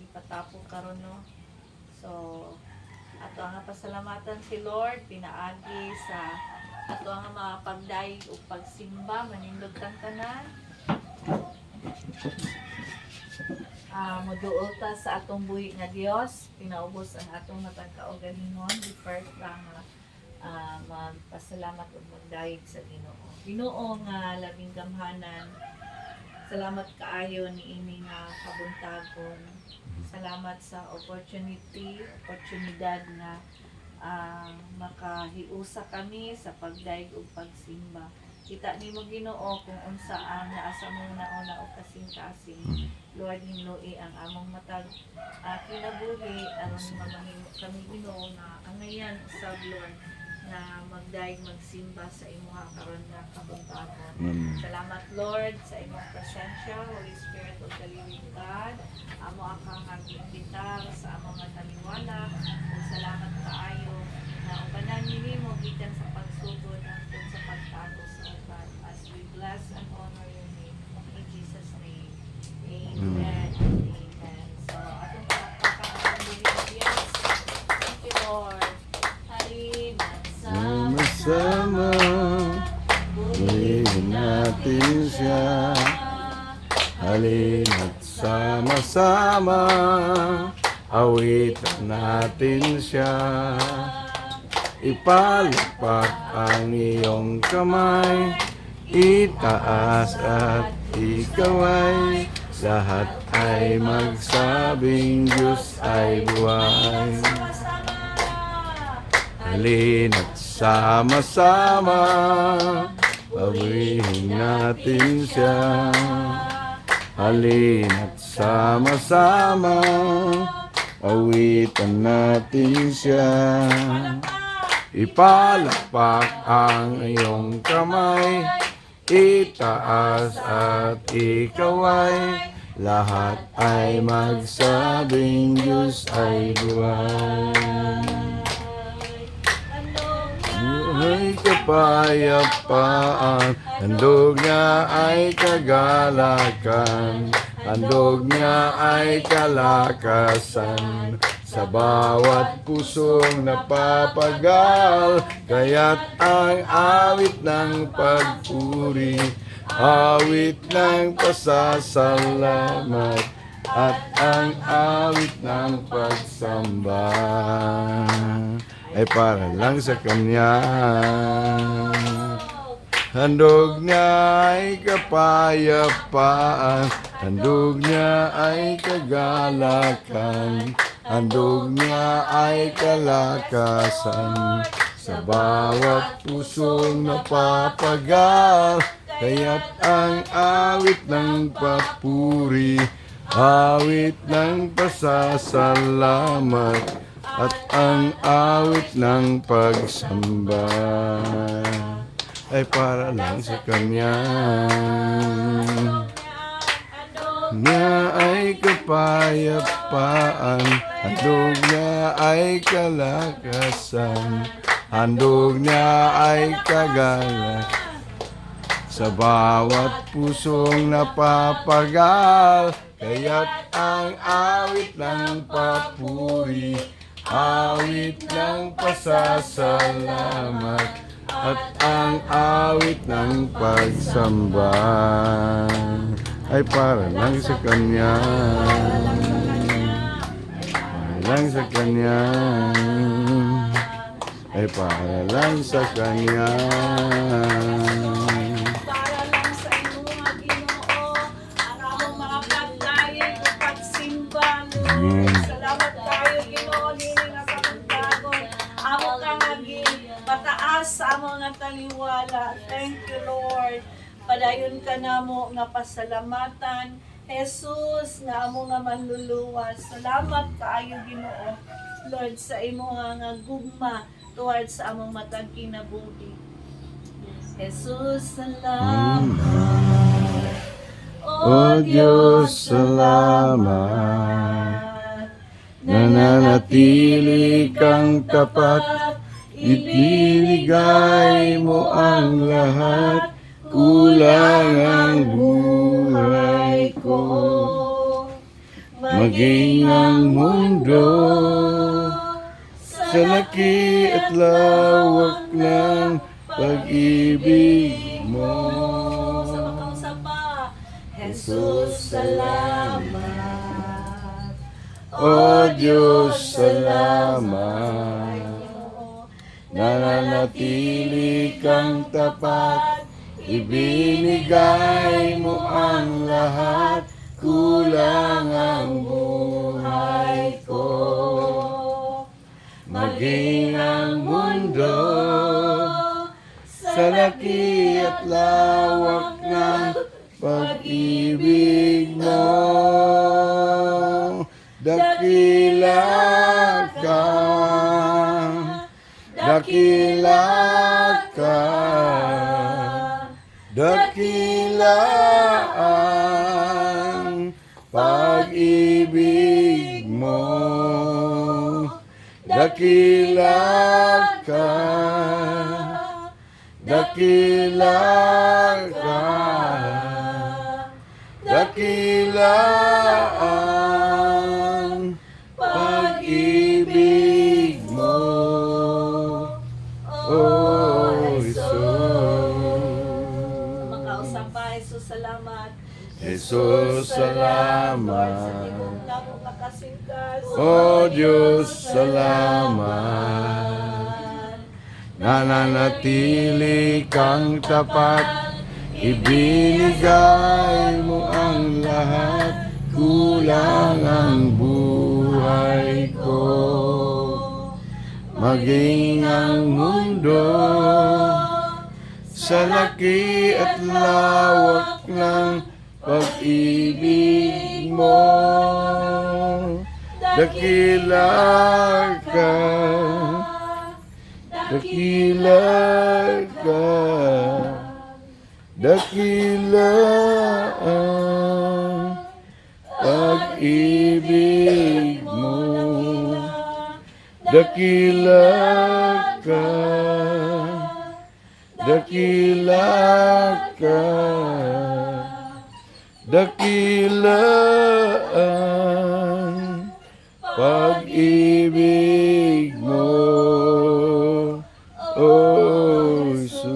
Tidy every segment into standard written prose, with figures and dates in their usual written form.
ipatapong karon no. So ato ang pasalamatan si Lord pinaagi sa ato ang mga pagdaig o pagsimba manindog kang tanan. Moduol ta sa atong buhi nga Dios, pinaubos ang atong matang kaugalingon, di first lang magpasalamat ug magdaig sa Ginoo. Ginoo nga labing gamhanan. Salamat kaayo ni ini nga kabuntagon. Salamat sa oportunidad nga makahiusa kami sa pagdaig ug pagsimba. Kita nimo Ginoo kung unsa ang naasa mo una o kasing-kasing. Lord, hinloi ang among matag kinabuhi aron mamahimo kami Ginoo na angayan sa Lord na magdaig magsimba sa imuha karon nga kabuntagon. Salamat Lord sa imong presensya, Holy Spirit of the living God. Amo akang nag-imbitar sa among mga taliwala. Ug salamat kaayo na ubanan nimo gikan sa pagsugod hangtod sa pagtagos sa God as we bless and honor your name in Jesus name. Amen. Amen. So atong palakpakan ang Diyos. Thank you Lord. Halina't Sama-sama, purihin natin siya. Halina't sama-sama, awitan natin siya. Ipalakpak ang iyong kamay, itaas at ikaway. Lahat ay magsabing Diyos ay buhay. Halina't sama-sama, purihin natin siya. Halina't sama-sama, awitan natin siya. Ipalakpak ang iyong kamay, itaas at ikaway. Lahat ay magsabing Diyos ay buhay. Ay kapayapaan, handog niya ay kagalakan, handog niya ay kalakasan. Sa bawat pusong napapagal, kaya't ang awit ng pagpuri, awit ng pasasalamat, at ang awit ng pagsamba ay para lang sa Kanya. Handog niya ay kapayapaan, handog niya ay kagalakan, handog niya ay kalakasan. Sa bawat pusong napapagal, kaya't ang awit ng papuri, awit ng pasasalamat, at ang awit ng pagsamba ay para lang sa Kanya. Niya ay kapayapaan, handog niya ay kalakasan, handog niya ay kagalak. Sa bawat pusong napapagal, kaya't ang awit ng papuri, awit ng pasasalamat, at ang awit ng pagsamba ay para lang sa Kanya. Para lang sa Kanya. Ay para lang sa Kanya. Para lang sa imuha Ginoo ang among mga pagdaig ug pagsimba Lord. Salamat kayo Ginoo nini nga kabuntagon. Amo ka nga pataas sa among nga taliwala. Thank you Lord. Padayon ka namo nga pasalamatan Jesus nga amo nga manluluwas. Salamat kaayo Ginoo Lord sa imong nga gugma towards sa among matag kinabuhi. Jesus, salamat. O Diyos, salamat. Nananatili kang tapat, ibinigay mo ang lahat. Kulang ang buhay ko, maging ang mundo sa laki at lawak ng pag-ibig mo. Sa makausap pa, Jesus, salamat. O Diyos, Ay, salamat. Ginoo, Nananatili kang tapat, ibinigay mo ang lahat, kulang ang buhay ko. Maging ang mundo sa laki at lawak ng pag-ibig mo. Dakila ka, dakila ka, dakila ang pag-ibig mo. Dakila ka, dakila ka, dakila ang pag-ibig mo. Oh, Jesus. makausap pa, Jesus, salamat. Jesus, salamat. Lord, sa tingong labo makasingkas. Oh, Diyos, salamat. Nananatili kang tapat, ibinigay mo ang lahat, kulang ang buhay ko. Maging ang mundo sa laki at lawak ng pag-ibig mo. Dakila ka, dakila ka, dakila ang pag-ibig mo. Dakila ka, dakila ka, dakila ang pag-ibig mo. Oh, Jesus.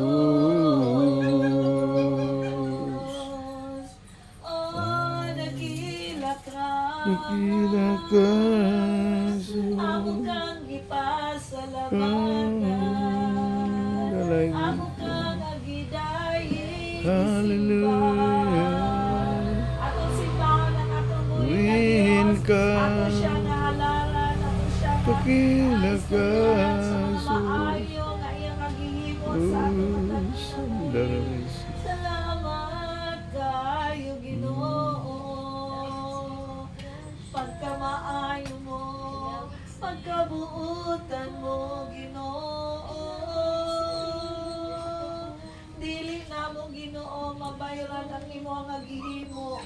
Oh, dakila ka. Dakila ka, Amo kang gipasalamatan. Amo kang agidayi. Hallelujah. Atong simbahan ang atong Purihin Diyos. ka. Ato siya nga halaran. Ato siya nga Dakila ka, sa mga maayo nga iyang agihimo sa atong matag kinabuhi. Salamat kayo, Ginoo. Pagkamaayo mo, pagkabuutan mo, Ginoo. Dili na mo, Ginoo, mabayaran ang imo nga gihimo,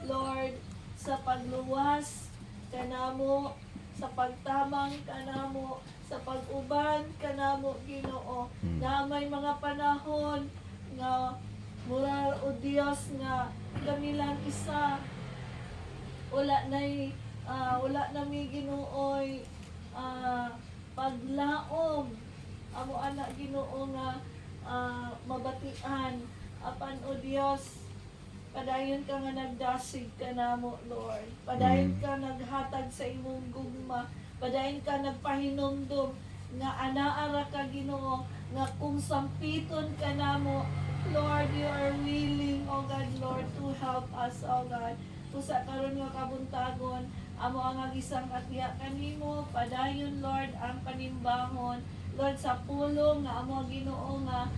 Lord, sa pagluwas kanamo, sa pagtamang kanamo, sa pag-uban kanamo, Ginoo. Na may mga panahon nga mura o Dios nga kami lang isa wala na mi Ginooy paglaom amo anak Ginoo nga mabatian apan o Dios padayon ka nga nagdasig kanamo Lord, padayon ka naghatag sa imong gugma, padayon ka nagpahinumdum nga anaara ka Ginoo nga kung sampiton kanamo Lord, you are willing, O God, Lord, to help us, O God. Pusa karon nga kabuntagon, amo ang agisang atya kanimo, padayon, Lord, ang panimbahon. Lord, sa pulong nga amo ang Ginoo nga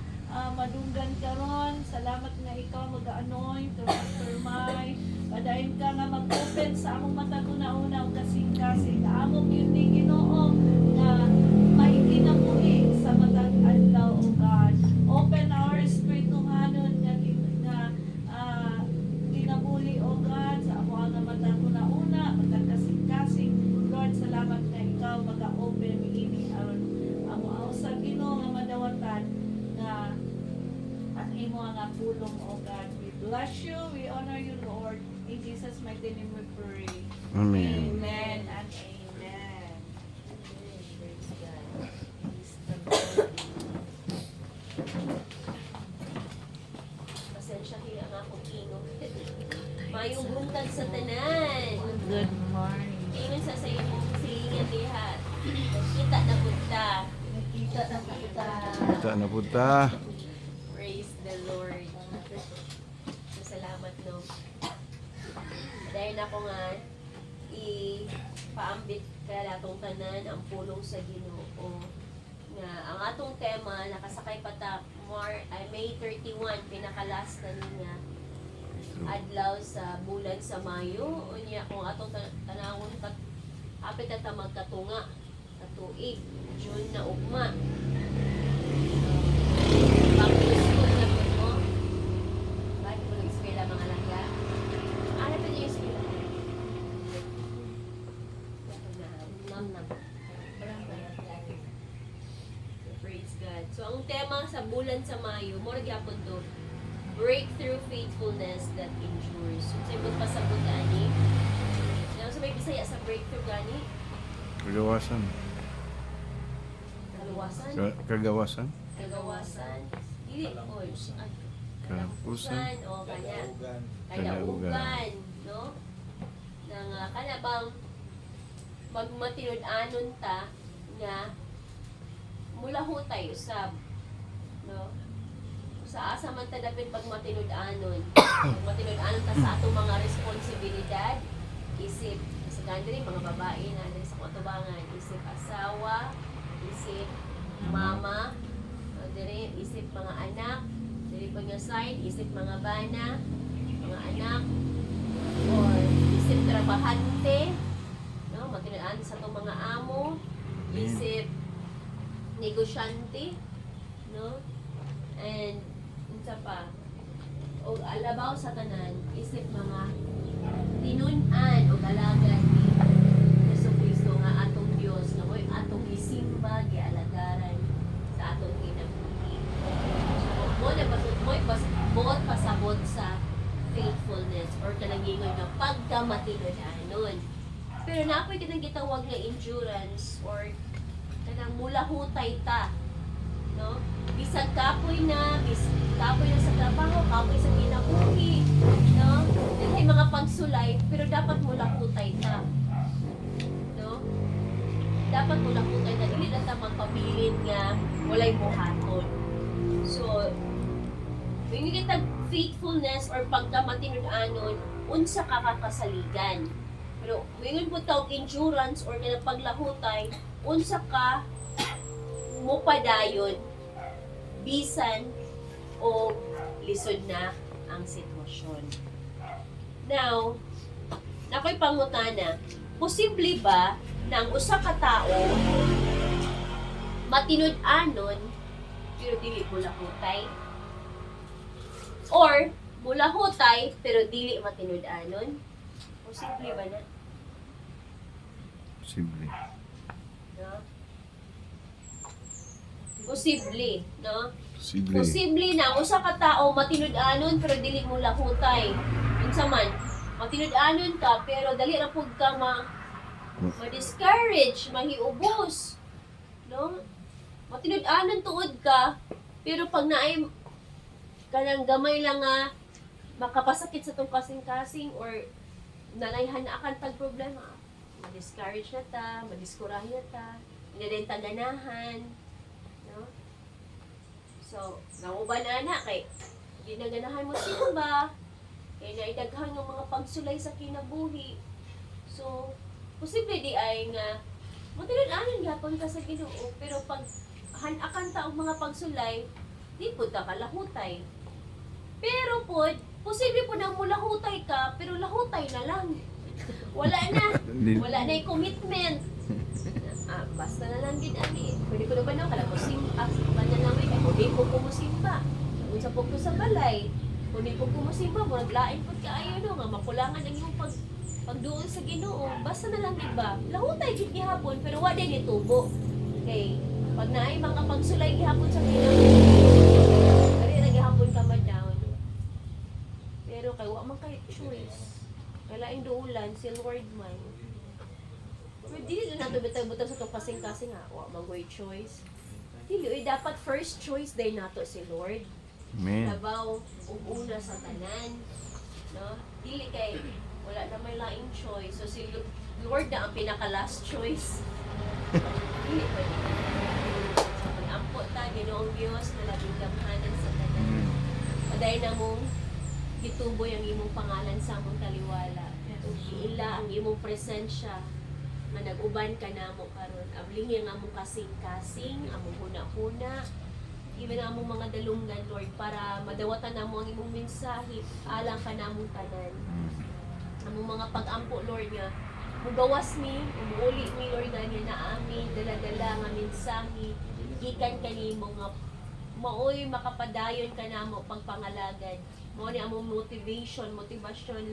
madunggan karon. Salamat nga ikaw mag-anoint, Pastor May. Padayon ka nga mag-open sa among mata una-una o kasing-kasing. Among yun ni Ginoo nga maikinabuhi sa matag adlaw, O God. Open our spirit ng hanon nga kinabuhi, O God, sa amo nga mata una-una, magkakasing-kasing. Lord, salamat nga ikaw mag-open ini aron amo sa Ginoo nga madawatan nga ang imo nga pulong, O God. We bless you, we honor you, Lord. In Jesus' mighty name we pray. Amen. Amen and amen. Praise God. Praise the Lord. Pasensya kaya nga akong ingong. Mayong buntag sa tanan. Good morning. Ingon sa silingan lihat. Kita na punta. Nakita na kita. Kita na po ta. Praise the Lord. So, salamat no. Dahil na ko nga ipaambit ka natong tanan ang pulong sa Ginoo. Nga ang atong tema nakasakay pa ta May 31 pinakalas na niya adlaw sa bulan sa Mayo. Unya kung atong tanawon kat apit ta magkatunga sa tuig June na ugma. Back to school na po mo. Bakit mo nag-eskwela mga langga? Ano pa niyo yung eskwela? Nam. Praise God. So, ang tema sa bulan sa Mayo, mura gyapon to, breakthrough faithfulness that endures. So, sa ibang pasabot gani. Now, sa may Bisaya sa breakthrough gani, Kagawasan. kaluwasan, Kagawasan. kagawasan, dili po, Kalapusan. o kanya, Kalaugan. kalaugan, no? Nang kana bang magmatinud-anon ta nga mula hutay usab, no? Sa asa man ta dapat pagmatinud-anon. Pagmatinud-anon ta sa atong mga responsibilidad, isip sa gandiri mga babae na diri sa katubangan, isip asawa, isip mama, diri isip mga anak, diri pa nga side isip mga bana, mga anak, or isip trabahante, no, matinud-anon sa atong mga amo, isip negosyante, no? And unsa pa? O alabaw sa tanan, isip mga tinun-an o alagad ni Jesucristo nga atong Dios nga mo'y atong isimba gialagaran sa atong kinabuhi. So mo'y buot pasabot sa faithfulness or kalagingon nga pagkamatinud-anon. Pero napoy kitang gitawag nga endurance or kanang mula hutay ta, no? Bisag kapoy na sa trabaho, kapoy sa kinabuhi, no? Dili mga pagsulay, pero dapat mula hutay ta, no? Dapat mula hutay ta, dili na ta magpabilin nga walay buhaton. So, when kita faithfulness or pagkamatinud-anon, unsa ka kakasaligan. Pero ngayon po tawag endurance or kanang paglahutay, unsa ka mo padayon bisan o lisod na ang sitwasyon. Now, nakoy pangutana, posible ba na ang usa ka tao matinud-anon pero dili mulahutay? Or mulahutay pero dili matinud-anon? Posible ba na? Posible. No? Posible, no? Posible. Posible na usa ka tao matinud-anon pero dili mo lahutay. Unsa man, matinud-anon ka pero dali ra pud ka ma-discourage, mahiubos. No? Matinud-anon tuod ka pero pag naay kanang gamay lang nga makapasakit sa tong kasing-kasing or nalayhan na akan tag problema, ma-discourage na ta, ma-discourage na ta, hindi na din taganahan. No? So, nanguban na kay ginaganahan mo simba, kay naidaghan ng mga pagsulay sa kinabuhi. So, posible di ay nga, matinud-anon gapon ka sa Ginoo, pero pag hanakan ta og mga pagsulay, di pud ta kalahutay. Pero pod, posible po na mo lahutay ka, pero lahutay na lang. Wala na. Wala na yung commitment. Basta na lang din, ani. Pwede ko na ba na, kala mo simba. Kanya lang, kaya kung di po kumusimba. Unsa po ko sa balay. Kung di po kumusimba, mo naglain po ka ayo, no, nga makulangan ang iyong pagduol sa Ginoo. Basta na lang iba. Lahutay gid gihapon, pero wala din itubo. Okay. Pag naay mga pagsulay gihapon sa Ginoo, dali na gihapon ka man down. Pero kay wa man kay choice. Kailaing duulan, si Lord man. Pero dili na nato bitag-butang sa itong kasing-kasing nga. Wa, mag-way choice. Dili, dapat first choice day nato si Lord. Amen. Labaw, ug una sa tanan. No? Dili kay, wala na may laing choice. So si Lord na ang pinaka-last choice. Dili pa din. So pag-ampo ta, Ginoong Diyos, na labing gamhanan sa tanan. Mm. Paday na mong gituboy ang imong pangalan sa among taliwala. Ug giila ang imong presensya nga nag-uban ka namo karon. Abling ang among kasing-kasing, among huna-huna, even ang among mga dalunggan, Lord, para madawatan namo ang imong mensahe alang ka namong tanan. Among mga pag-ampo, Lord, nga mugawas ni, umuuli ni Lord nga na amin, dala-dala nga mensahe, gikan kanimo nga maoy makapadayon ka namo pagpangalagad. Mao ni among motivasyon,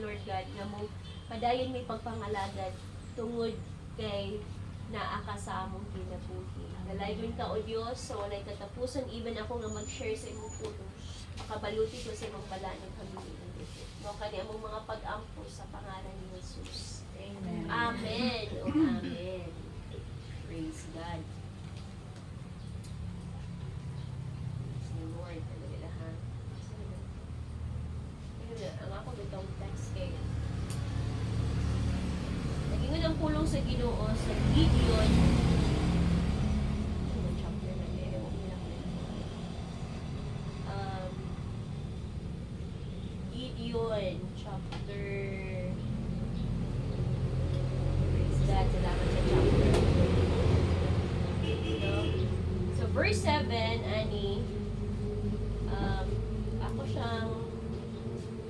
Lord God, nga mo padayon may pagpangalagad tungod kay naa ka sa among kinabuhi. Dalaygon ka, O Diyos, sa walay katapusan, even ako nga mag-share sa imong puno, makabaluti ko sa imong bala ng kamilian. Mao kani among mga pag-ampo sa pangalan ni Jesus. Amen. Amen. O amen. Praise God. Praise the Lord. Talaga ha. Ang ako nitong text kay nagingon ang pulong sa Ginoo sa Gideon. Ano chapter na niya? Gideon chapter. Praise God, salamat sa chapter. No? So verse 7, ani, ako siyang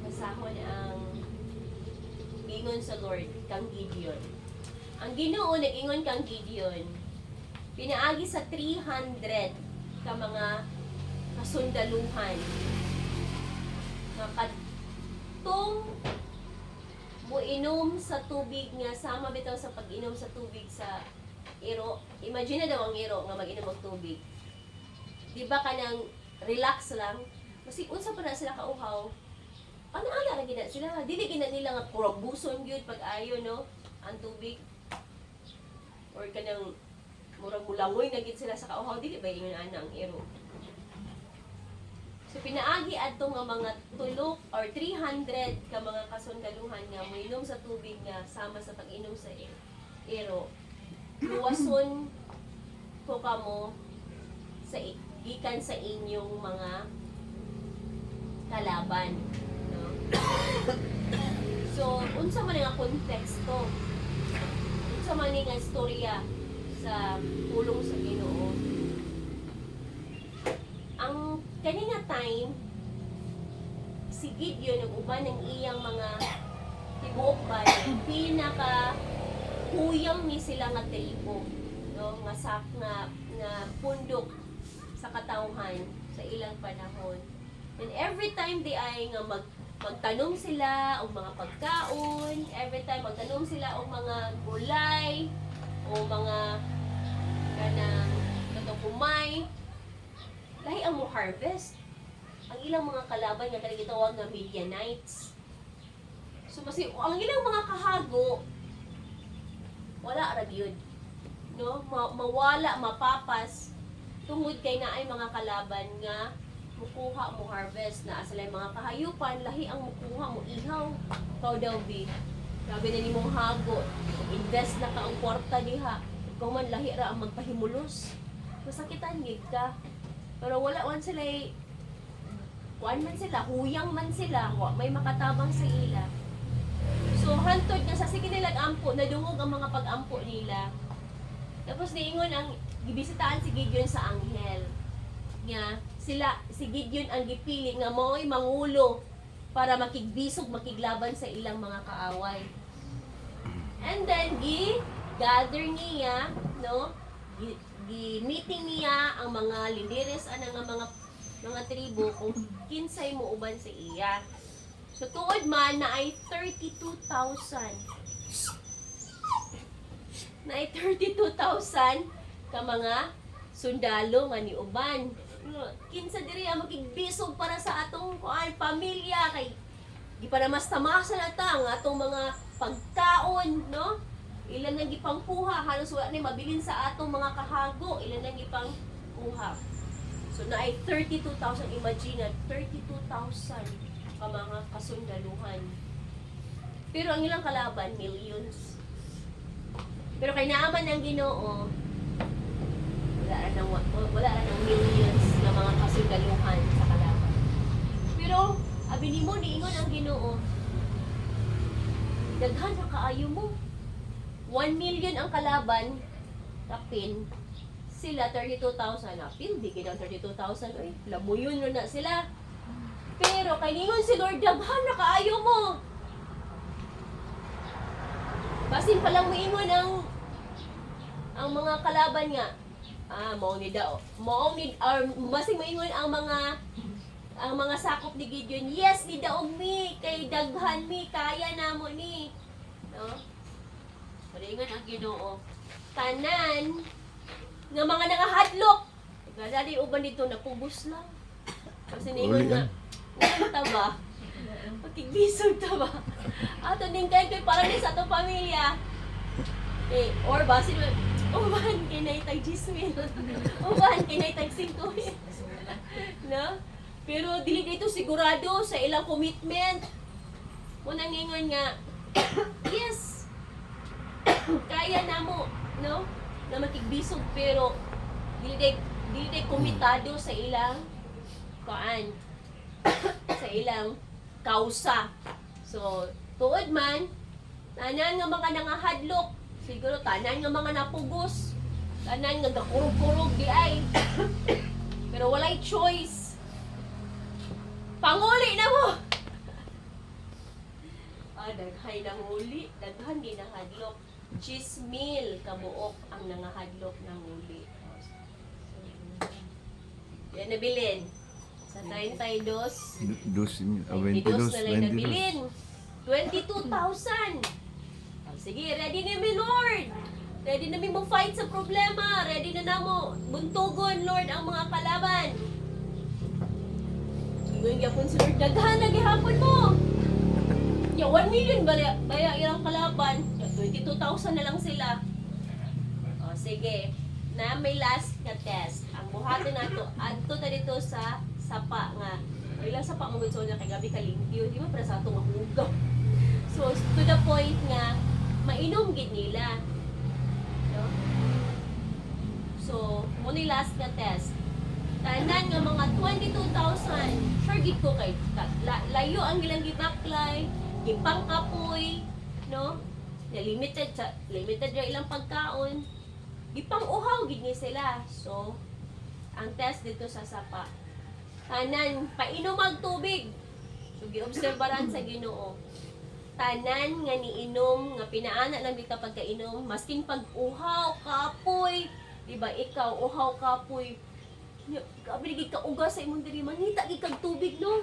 kasahon ang ingon sa Lord kang Gideon. Ang Ginoo nag-ingon kang Gideon, pinaagi sa 300 ka mga kasundaluhan nga kadtong muinom sa tubig nga sama bitaw sa pag-inom sa tubig sa iro. Imagine na daw ang iro nga mag-inom og tubig. Di ba kanang relax lang? Kasi unsa pa na sila kauhaw, ana-ana ra gid sila. Dili gid nila nga puro buson gyud pag ayo no ang tubig. Or kanang murag mulangoy na gid sila sa kauhaw, dili ba ingon ana ang iro. So pinaagi adto nga mga tulok or 300 ka mga kasundaluhan nga moinom sa tubig nga sama sa pag-inom sa iro. Luwason ko kamo sa gikan sa inyong mga kalaban, no? So unsa man nga konteksto? Unsa man nga istorya sa pulong sa Ginoo? Ang kanina time, si Gideon ug uban ng iyang mga tibuok bayan, pinaka huyang ni sila nga tribo, no, nga sak na pundok sa katawhan sa ilang panahon. And every time di ay nga magtanom sila og mga pagkaon, every time magtanom sila og mga gulay o mga kanang kumay, lahi ang mo harvest. Ang ilang mga kalaban nga kanang gitawag nga Midianites. So ang ilang mga kahago wala ra gyud, no? Mawala, mapapas tungod kay naay mga kalaban nga mukuha mo harvest na sila mga kahayupan, lahi ang mukuha mo ihaw. Kau daw bi. Grabe na nimong hago. Invest na ka ang kwarta diha. Ikaw man lahi ra ang magpahimulos. Masakitan gid ka. Pero wala man sila kuan man sila, huyang man sila, may makatabang sa ila. So hantod nga sa sige nila ampo, nadungog ang mga pag-ampo nila. Tapos niingon ang gibisitaan si Gideon sa anghel. Nga si Gideon ang gipili nga mo'y mangulo para makigbisog, makiglaban sa ilang mga kaaway. And then gather niya, no? Meeting niya ang mga lideres anang mga tribo kung kinsay mo uban sa iya. So tuod man na ay 32,000. Na ay 32,000 ka mga sundalo nga ni uban. Kinsa diri ang makigbisog para sa atong pamilya kay gipanamastamasan ata ang atong mga pagkaon, no? Ilan nang gipangkuha, halos wala na mabilin sa atong mga kahago, ilan nang gipangkuha. So na ay 32,000, imagine na 32,000 ka mga kasundaluhan. Pero ang ilang kalaban, millions. Pero kay naaman ng Ginoo, wala na ng millions na mga kasundaluhan sa kalaban. Pero abi nimo niingon ang Ginoo, daghan na kaayo mo. 1 million ang kalaban, kapin, sila 32,000 na. Di kaya 32,000, oy, lamuyon na sila. Pero kay ningon si Lord, daghan na kaayo mo. Basin pa lang moingon ang mga kalaban nga. Basin moingon ang mga sakop ni Gideon. Yes, ni daog mi, kay daghan mi, kaya namo ni. No? Paringan ang Ginoo. Tanan nga mga nangahadlok. Dali uban dito napubos lang. Kasi ningon nga, taba. Pakigbisog taba. Ato din kay para ni sa atong pamilya. Or basin uban kinay tag 10,000. Uban kinay tag 5,000. No? Pero dili dito sigurado sa ilang commitment. Muna ngingon nga, yes, kaya na mo, no? Na makigbisog pero dili day komitado sa ilang sa ilang kausa. So, tuod man, tanan nga mga nangahadlok, siguro tanan nga mga napugos, tanan nga gakurog-kurog di ay. Pero walay choice. Panguli na mo! Daghay nang uli, daghan din ang hadlok. 10,000 kabuok ang nangahadlok ng uli. Yan nabilin. Sa 32, 22 na lang nabilin. 22,000. Sige, ready na mi Lord. Ready na mi mo fight sa problema. Ready na namo buntugon Lord ang mga kalaban. Ingon gyapon si Lord, daghan na gihapon mo. Ya 1 million baya ilang kalaban. 22,000 na lang sila. O sige, na may last nga test. Ang buhaton nato adto na dito sa sapa nga. Ilang sapa mo gud na kay gabi kalimpyo, di ba para sa atong mahugaw. So to the point nga mainom gid nila. No? So, mo ni last nga test. Tanan nga mga 22,000. Sure gid ko kay layo ang ilang gibaklay, gipangkapoy, no? Na limited ra ilang pagkaon. Gipang-uhaw gid ni sila. So, ang test dito sa sapa. Tanan painom ang tubig. So giobserbaran sa Ginoo. Tanan nga niinom nga pinaana lang dito pagkainom, masking pag-uhaw kapoy, di ba ikaw uhaw kapoy. Gabi gid ka ugas sa imong diri manita gid kag tubig no.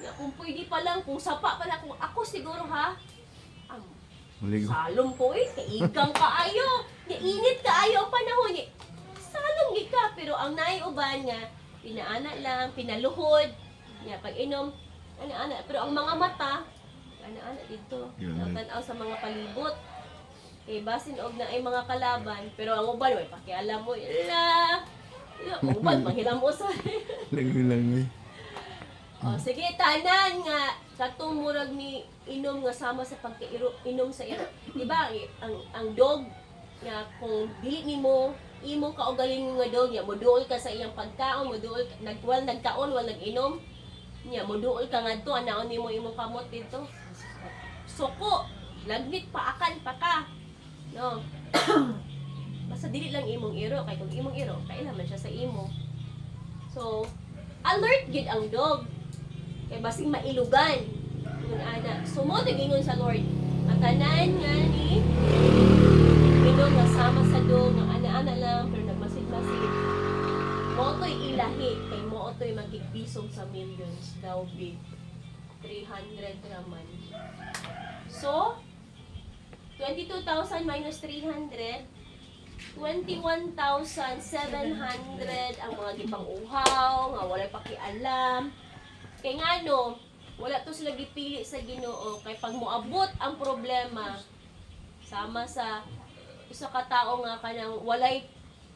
Ya kung pwede pa lang kung sapa pa lang kung ako siguro ha. Salom ko kaigang kaayo. Init kaayo ang panahon ni. Salom gid ka pero ang naiuban nga pinaana lang, pinaluhod. Ya pag inom ana pero ang mga mata ana dito. Tan-aw sa mga palibot. Kay basin og na ay mga kalaban pero ang uban way pakialam mo ila. Ang uban manghiram usa. Lang. Sige tanan nga katong murag ni inom nga sama sa pagkainom sa iro. Di ba ang dog nga kung dili nimo imo kaugaling nga dog ya moduol ka sa iyang pagkaon, moduol nagkaon wal nag-inom. Nya moduol ka ngadto anaon nimo imong kamot dito. Suko, lagnit pa akan pa ka. No. Basta dili lang imong iro kay kung imong iro kailan man siya sa imo. So, alert gid ang dog. Kay basing mailugan kun ana. So mo gingon sa Lord, ang tanan nga ni inom nga sama sa dog nga ana-ana lang pero nagmasid-masid. Mo to'y ilahi kay mo to'y magkikbisog sa millions daw big. 300 raman. So, 22,000 minus 300, 21,700 ang mga gipang uhaw, nga walay pakialam. Kaya nga no, Wala to sila gipili sa Ginoo kay pag moabot ang problema sama sa usa ka tawo nga kanang walay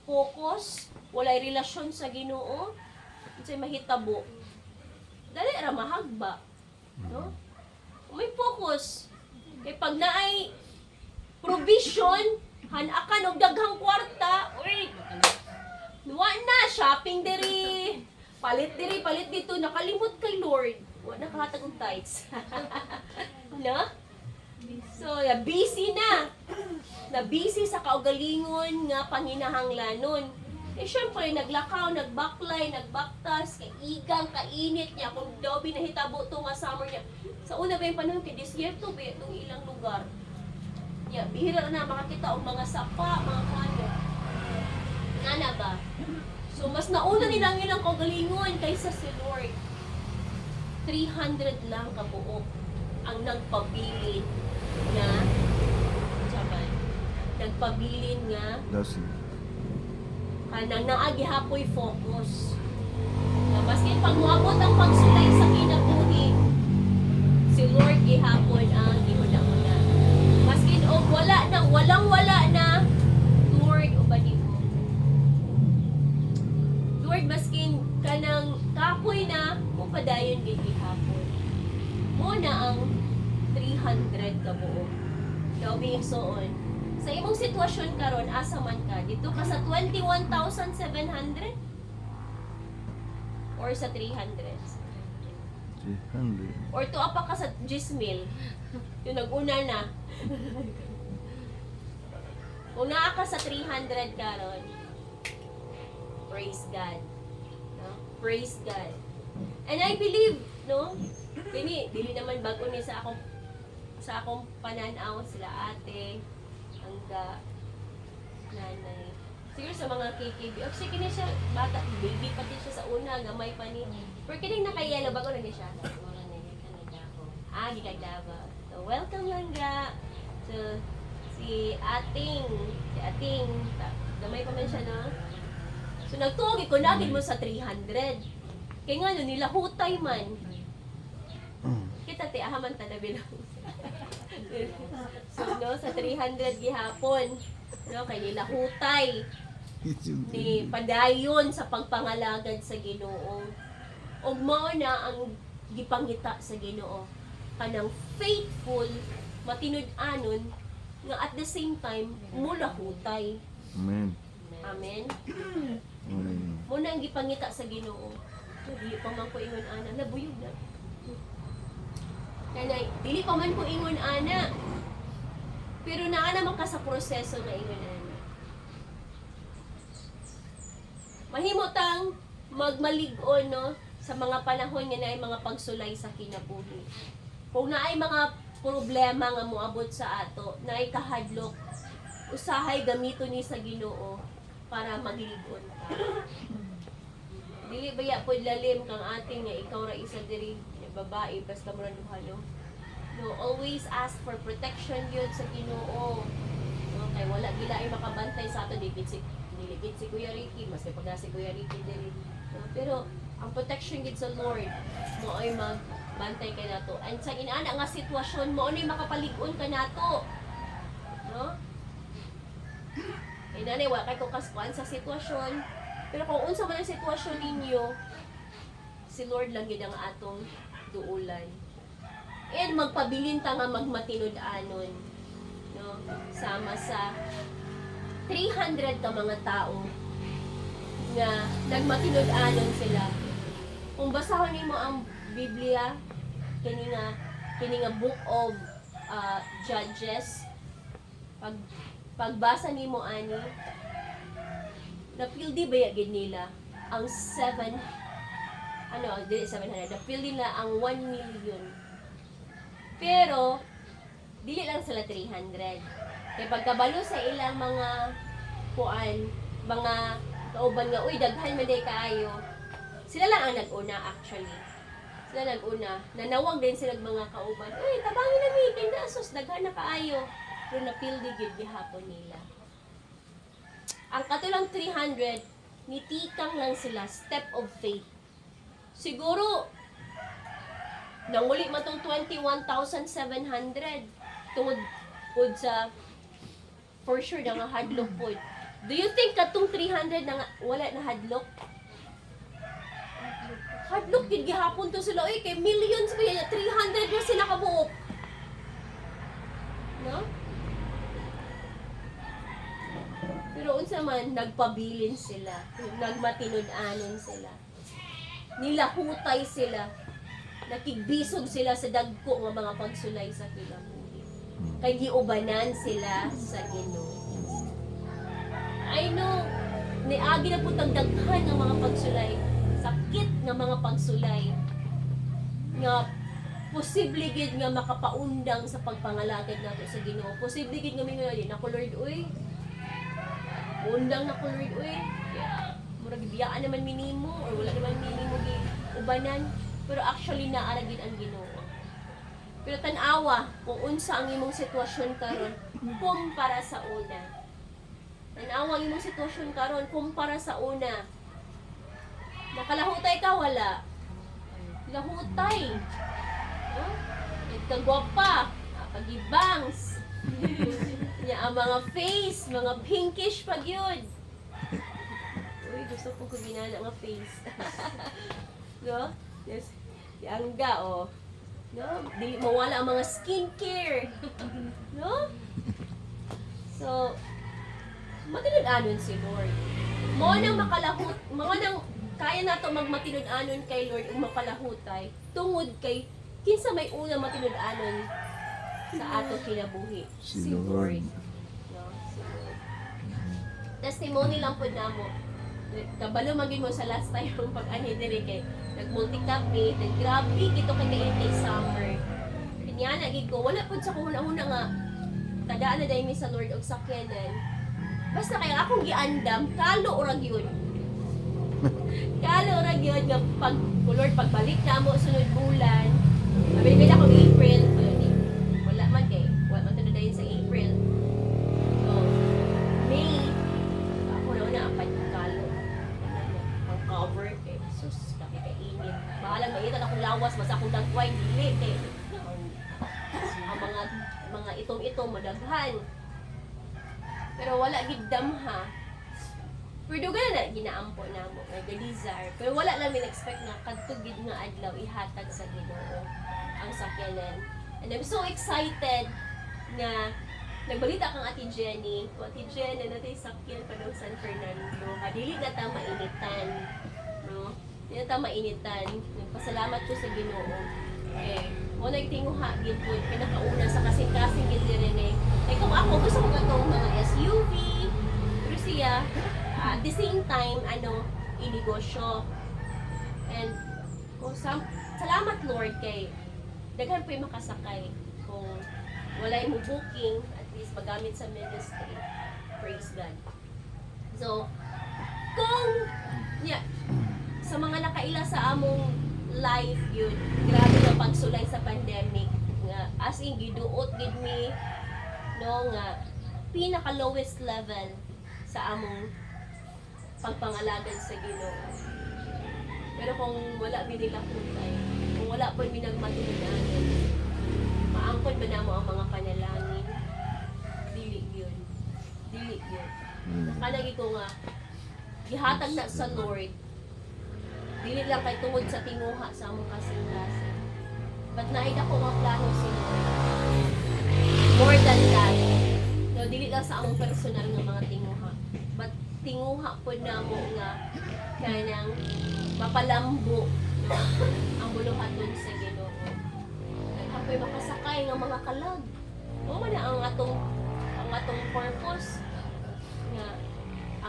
focus, walay relasyon sa Ginoo, unsay mahitabo. Dali ra mahagba, no? May focus. Kay pag naay provision, hanakan og daghang kwarta, uy. Nuwa na shopping diri. Palit diri, palit dito, nakalimot kay Lord. Wa nakahatag og tithes. No? So, busy na. Na-busy sa kaugalingon nga panginahanglanon. Eh, syempre, naglakaw, nagbaklay, nagbaktas, kaigang, kainit niya, kung daw binahitabo to nga summer niya. Sa una ba yung panahon, kay disyerto ba itong ilang lugar? Yeah, bihira na makakita og mga sapa, mga kano. Nana ba? So, mas nauna nilang yun ang kaugalingon kaysa si Lord. 300 lang kabuok ang nagpabilin nga saban nagpabilin nga Dozen. kanang naagi hapoy focus na maskin pag moabot ang pagsulay sa kinabuhi si Lord gihapon ang gihuna-una maskin og wala na Lord ubani mo Lord maskin kanang kapoy na mo padayon gid gihapon mo na ang 300 ka buo. Ikaw bingsoon. Sa imong sitwasyon karon asa man ka? Dito ka sa 21,700 or sa 300? 300. Or tuwa pa ka sa 10,000? Yung nag-una na. Kung naa ka sa 300 karon, praise God. No? Praise God. And I believe, no? Dili naman bago ni sa akong pananaw sila ate, hangga nanay. Siguro sa mga KKB, sige na siya, bata, baby pa din siya sa una, gamay pa ni. Pero kining nakayelo, bago na niya siya. Gikagdaba. So, welcome Langga. So, si ating, gamay pa man siya, no? So, nagtuwag ko nagin mo sa 300. Kaya nga, no, nila hutay man. Kita ti ahaman ta na bilang. So no sa 300 gihapon, no kay nila hutay ni padayon sa pagpangalagad sa Ginoo. Ug mao na ang gipangita sa Ginoo kanang faithful matinud-anon nga at the same time mula hutay. Amen. Amen. Amen. Mo na ang gipangita sa Ginoo. Dili pa man ko ingon ana nabuyog na. Kanay, dili pa man ko ingon ana. Pero naa naman ka sa proseso na ingon ana. Mahimutang magmalig-on no sa mga panahon nga naay mga pagsulay sa kinabuhi. Kung naay mga problema nga moabot sa ato, naay kahadlok, usahay gamito ni sa Ginoo para maglig-on ka. Dili baya pod lalim kang ating nga ikaw ra isa diri babae basta mo duha no. No, always ask for protection yun sa Ginoo. Okay, wala gila ay makabantay sa ato dili si Kuya Ricky, mas pag si Kuya Ricky diri. No, pero ang protection gid sa Lord mo ay magbantay kay nato. And sa inaana nga sitwasyon mo ni makapalig-on ka nato. No? Kay nanay wa kay ko kaskuan sa sitwasyon. Pero kung unsa man ang sitwasyon ninyo, si Lord lang gid ang atong duulan. And magpabilin ta nga magmatinud-anon, no? Sama sa 300 ka mga tao nga nagmatinud-anon sila. Kung basahon nimo ang Biblia, kini nga book of Judges, pagbasa nimo ani, napildi ba gid nila ang 700, napil nila ang 1 million. Pero, dili lang sila 300. Kaya pagkabalo sa ilang mga mga kauban nga, uy, daghan man day kaayo, sila lang ang nag-una actually. Sila nag-una. Nanawag din sila mga kauban, uy, tabangin na mi, kindasos, daghan na kaayo. Pero napildi gid gihapon nila. Ang katulang 300, nitikang lang sila, step of faith. Siguro, Nanguli man tong 21,700 tungod pud sa for sure na nga hadlok pud. Do you think katong 300 na nga, wala na hadlok? Hadlok gid gihapon to sila oy kay millions ba yan 300 na sila kabuok. No? Pero unsa man nagpabilin sila, nagmatinud-anon sila. Nilahutay sila. Nakigbisog sila sa dagko nga mga pagsulay sa kinabuhi. Kay giubanan sila sa Ginoo. I know, niagi na po daghan ng mga pagsulay. Sakit nga mga pagsulay. Nga posible gid nga makapaundang sa pagpangalagad nato sa Ginoo. Posible gid nga mingon ako Lord uy. Undang na ko Lord uy. Murag biyaan naman minimo or wala naman minimo gi ubanan. Pero actually naara gid ang Ginoo. Pero tan-awa kung unsa ang imong sitwasyon karon kumpara sa una. Tan-awa ang imong sitwasyon karon kumpara sa una. Nakalahutay ka wala. Lahutay. Huh? Nagkagwapa, pagibangs. Ya ang mga face, mga pinkish pag yun. Uy, gusto ko ginana nga face. No? Yes. Yangga, oh. No? Dili mawala ang mga skincare. No? So, matinud-anon si Lord. Mo nang makalahut, mga nang kaya nato magmatinud-anon kay Lord ug makalahutay tungod kay kinsa may una matinud-anon sa ato kinabuhi. Si Lord. No? Si Lord. Testimony lang po namo. Kabalo magin mo sa last time yung pag-ani diri kay nag-multi-cafe, grabe gito kay kay summer. Kanya na gid ko wala pud sa kuna-una nga tadaan na daymi sa Lord og sakyanan. Basta kay akong giandam kalo ora gyud. Kalo ora gyud nga pag Lord pagbalik na mo sunod bulan. Sabi ko April, wala man kay wala man tud dayon sa April. So, May ako na una apat kalo. Ang cover kay sus nakikainit. Bahala maitan akong lawas basta akong dagway dili kay ang mga itong madaghan. Pero wala gid damha. Pero dugan na ginaampo namo kay Gadizar. Pero wala lang expect na kadto gid nga adlaw ihatag sa Ginoo ang sakyanan. And I'm so excited na nagbalita kang Ate Jenny. O Ate Jenny, natay sakyan pa daw San Fernando. Dili na ta mainitan. No? Dili na ta mainitan. Nagpasalamat ko sa Ginoo. Mo nagtinguha gid pud pinakauna sa kasing-kasing gid dire. Kung ako gusto ko gatong mga SUV, pero siya at the same time inegosyo. And salamat Lord kay daghan pa makasakay kung wala mo booking at least magamit sa ministry. Praise God. So kung sa mga nakaila sa among life yun, grabe na pagsulay sa pandemic nga as in giduot gid mi no nga pinaka lowest level sa among pagpangalagad sa Ginoo. Pero kung wala mi nila kutay, kung wala po mi nagmatinudanan, maangkon ba namo ang mga panalangin? Dili yun. Nakalagi ko nga gihatag na sa Lord. Dili lang kay tungod sa tinguha sa among kasing-kasing. But naida ko nga plano si Lord. More than that. No, dili lang sa among personal nga mga tinguha. But tinguha po na mo nga kanang mapalambo no, ang buluhaton sa Ginoo. Naghapoy makasakay nga mga kalag. O man ang atong purpose nga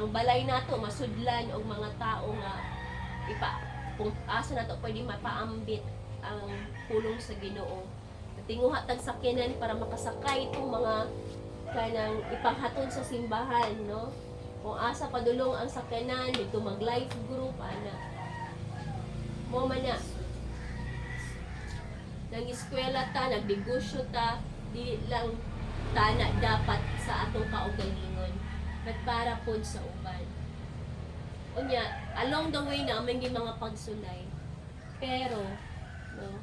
ang balay nato masudlan og mga tao nga kung asa nato pwede mapaambit ang pulong sa Ginoo. Tinguha tag sakyanan para makasakay itong mga kanang ipanghatod sa simbahan, no? Kung asa padulong ang sakyanan dito mag life group ana. Mo man na. Nang eskwela ta, nagnegosyo ta, di lang tana dapat sa atong kaugalingon. But para pod sa uban. Unya, along the way na may mga pagsulay. Pero, no,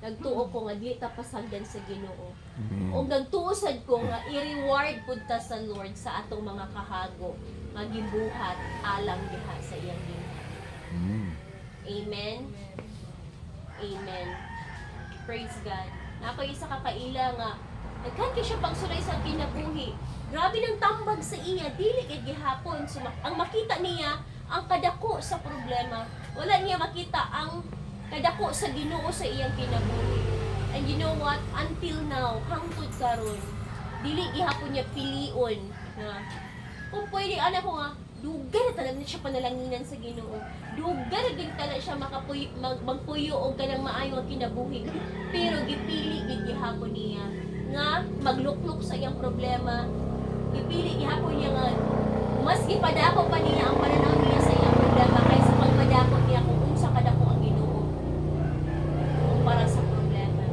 Nagtuo ko nga dili ta pasagdan sa Ginoo. Amen. O nagtuusad ko nga i-reward pud ta sa Lord sa atong mga kahago nga gibuhat alang diha sa iyang ginoo. Amen. Amen. Amen. Praise God. Napay isa ka kaila nga daghan kay siya pagsulay sa kinabuhi. Grabe ng tambag sa iya, dili kay gihapon. So, ang makita niya ang kadako sa problema. Wala niya makita ang kadako sa Ginoo sa iyang kinabuhi. And you know what? Until now, hangtod karon, dili gihapon niya pilion na kung pwede ana ko nga dugan na talaga siya panalanginan sa Ginoo. Dugan na din talaga siya magpuyo og kanang maayo ang kinabuhi. Pero gipili gid gihapon niya nga magluklok sa iyang problema. Gipili gihapon niya nga mas gipadako pa niya ang pananaw niya sa iyang problema kaysa pagpadako niya kung unsa kadako ang Ginoo para sa problema.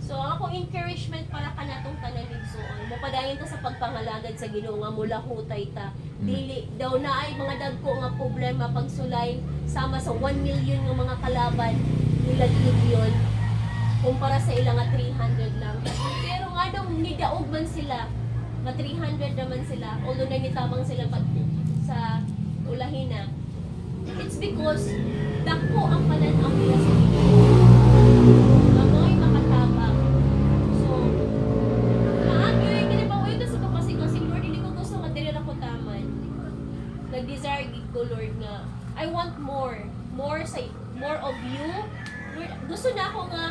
So ako encouragement para kanatong tanan igsoon. Mopadayon ta sa pagpangalagad sa Ginoo nga mula hutay ta. Dili daw na ay mga dagko nga problema pagsulay sama sa 1 million nga mga kalaban nila Gideon kumpara sa ilang nga 300 lang. Pero nga daw nidaog man sila nga 300 naman sila although nangitabang sila sa ulahina. It's because dako ang pananaw nila sa Ginoo. Mamoy makatabang. So, naagyo yung kinipawayo sa kapasigasing Lord, hindi ko gusto nga dili ako taman. Nag-desire gid ko Lord nga I want more of you. Lord, gusto na ako nga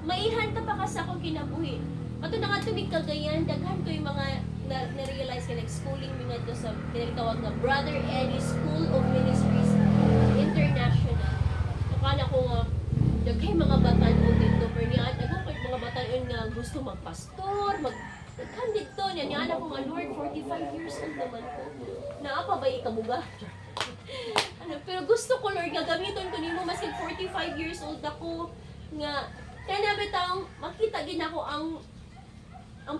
maihan ta pa ka sa akong kinabuhi. Ato na nga tumig Cagayan, daghan ko yung mga na-realize ka nag-schooling mi nga sa tinatawag nga Brother Eddie School of Ministries International. Akala ko nga daghay mga batan-on dito pero niya daghan ko mga batan-on nga gusto magpastor, daghan dito niya ako nga Lord 45 years old naman ko. Naa pa ba ikabuga? Pero gusto ko Lord nga gamiton ko nimo maski 45 years old ako nga kaya bitang makita gid ako ang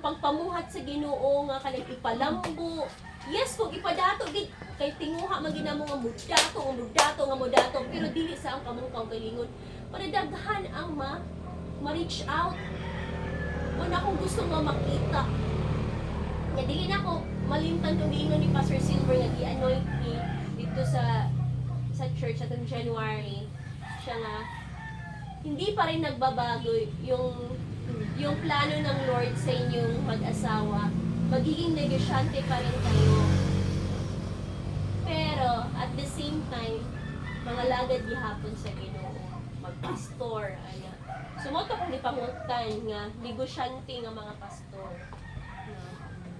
pagpamuhat sa Ginoo nga kanang ipalambo. Yes, kung ipadato gid kay tinguha man ginamo nga mudato pero dili sa ang kamungkaw galingon. Para daghan ang ma-reach out. Wala akong gusto nga makita. Nga dili na ako malimtan tong giingon ni Pastor Silver nga gi-anoint ni dito sa church atong January. Siya nga hindi pa rin nagbabago yung plano ng Lord sa inyong mag-asawa. Magiging negosyante pa rin kayo. Pero, at the same time, mga lagad gihapon sa Ginoo. Magpastor, ana. Sumoto kong ipangutan nga, negosyante nga mga pastor.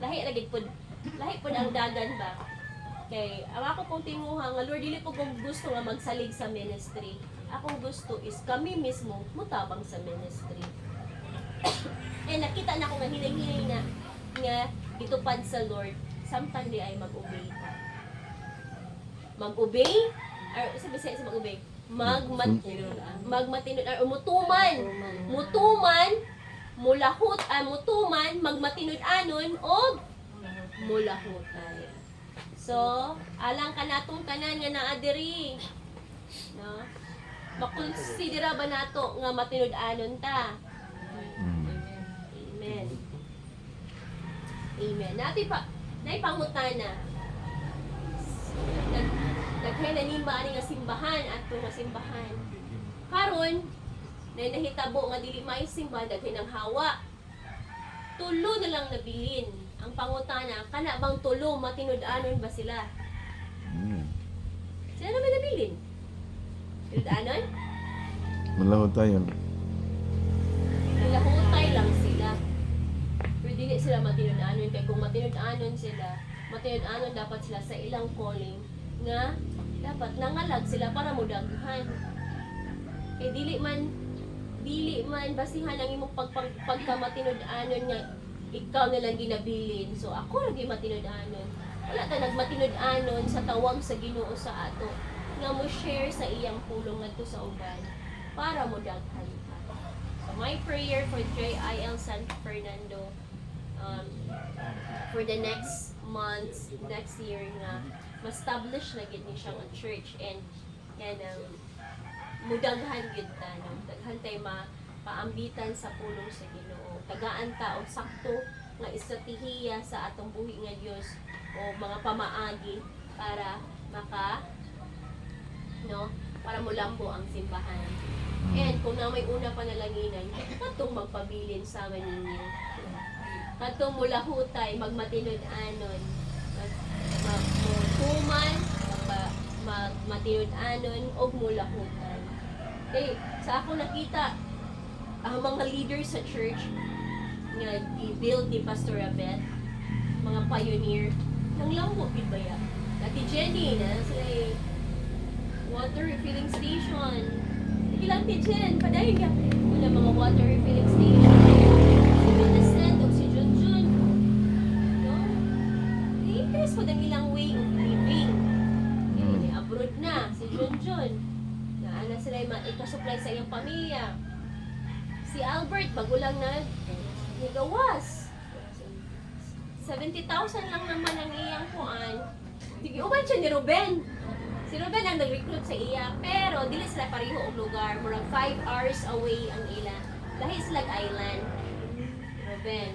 Lahi po ang dagan ba? Kay, ang ako pong tinguha nga, Lord, dili po kong gusto nga magsalig sa ministry. Akong gusto is kami mismo mutabang sa ministry. Eh nakita na ko nga hinay-hinay na nga itupad sa Lord, samtang di ay mag-obey ka. Mag-obey? Or sabi sa mag-obey? Magmatinod or mutuman mutuman magmatinod anon o mulahutay. So, alang ka natong tanan nga naa diri. No? Makonsidera ba nato nga matinud-anon ta? Amen. Amen. Naipangutana. Daghay na ni maani nga simbahan ato nga simbahan. Karon, nahitabo nga dili may simbahan daghay nang hawa. Tulo na lang nabilin. Ang pangutana, kana bang tulo matinud-anon ba sila? Sila naman nabilin. Tinud-anon? Malahot tayo. Nilahutay lang sila. Pero dili sila matinud-anon. Kaya kung matinud-anon sila, matinud-anon dapat sila sa ilang calling nga dapat nangalag sila para mudaghan. Kaya dili man basihan ang imong pagkamatinud-anon nga ikaw na lang ginabilin. So ako lagi matinud-anon. Wala ta nagmatinud-anon sa tawag sa Ginoo sa ato nga mo share sa iyang pulong ngadto sa uban para mo daghan ka. So my prayer for JIL San Fernando for the next months, next year nga ma-establish na gid ni siyang church and mudaghan gyud ta no. Daghan tay paambitan sa pulong sa Ginoo. Tagaan ta og sakto nga estratehiya sa atong buhi nga Dios o mga pamaagi para para mulambo ang simbahan. And kung na may una panalaginan, katong magpabilin sa ninyo. Katong mulahutay, magmatinod-anon, magtuman, magmatinod-anon, o mulahutan. Okay, sa ako nakita, ang mga leaders sa church, nga i-build ni Pastor Abet, mga pioneer, nang lambo, bidbaya. Ati Jenny, na sila water refilling station. Ilang Jen, padayon ka. Wala mga water refilling station. Si Vincent o si Junjun. No? I-increase po ng ilang way of living. Abroad na, si Junjun. Na sila ikasupply sa iyong pamilya. Si Albert, bagulang nagawas. 70,000 lang naman ang iyang kuan. Sige, uban siya ni Ruben. Si Ruben ang nag-recruit sa iya, pero dili sila pareho og lugar. Murag 5 hours away ang ila. Lahi sila island. Ruben.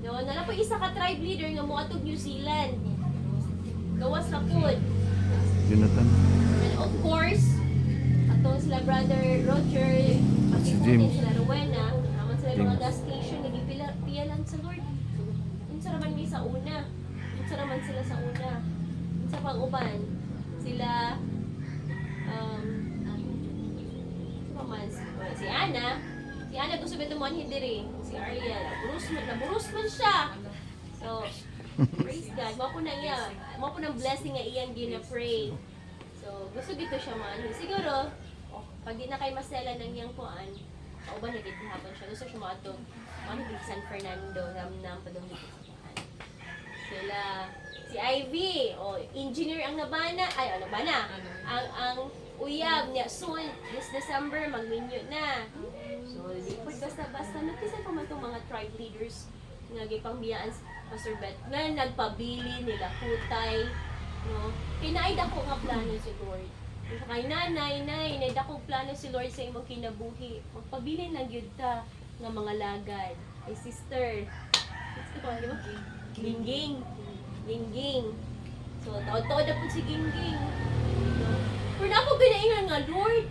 No, nala po isa ka tribe leader nga moatog New Zealand. Gawas na pud. Jonathan. And of course, atong sila brother Roger, Si pati James. sila Rowena, naman sila mga James. gas station nagipiyalan sa Lord. Unsa raman mi sa una? Unsa raman sila sa una? Unsa pang uban? Sila si Ana gusto ba tumuan hindi si Ariel naburus man siya, so praise God, mo po ng blessing nga iyang gina-pray, so gusto dito siya man siguro pag di na kay Marcela ng iyang kuan kauban na gitihapon siya, gusto siya maatong San Fernando nam padong dito sa kuan sila. Si Ivy, engineer ang nabana, ang uyab niya, soon, this December, mag-minyo na. So, di po basta-basta, nagkisa pa man itong mga tribe leaders nga gipambiyaan sa Pastor Bet, nga nagpabili nila kutay, no? Kinaid ako nga plano si Lord. Kay nanay, naid ako plano si Lord sa imong kinabuhi. Magpabili ng yun ta nga mga lagad. Ay, sister, Gingging. So, taod-taod na po si Gingging. No? Pero napag-kinailan nga, Lord.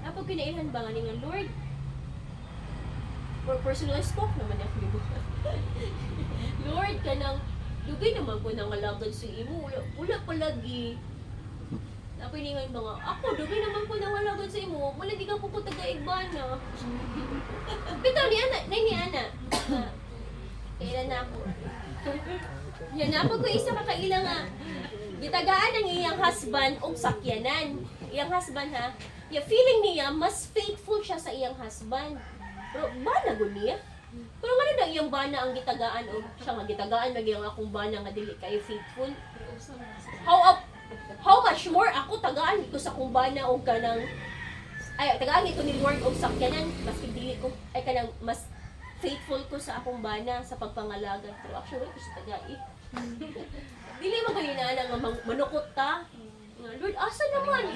Napag-kinailan ba nga ni nga, Lord? For personal stock naman ako ni Lord, kanang, dugay naman ko nang alagad sa imo. Wala palagi. Napiningan ba nga, ako, dugay naman ko nang alagad sa imo. Malagi ka po ko taga-igbana. Bitaw ni Ana. Kailan na ako. Yan, napag ko isa kakailang nga. Gitagaan ng iyang husband o sakyanan. Iyang husband ha. Feeling niya, mas faithful siya sa iyang husband. Pero bana ko niya. Pero nga na iyang bana ang gitagaan o siya nga gitagaan maging akong bana nga dili kayo faithful. How much more ako tagaan ko sa kong bana o kanang tagaan ito ni Lord o sakyanan. Mas dili ko ay kanang mas faithful ko sa akong bana sa pagpangalaga. Pero actually, ko sa tagai. Dili mo kayo na nga manukot ta. Lord, asa naman?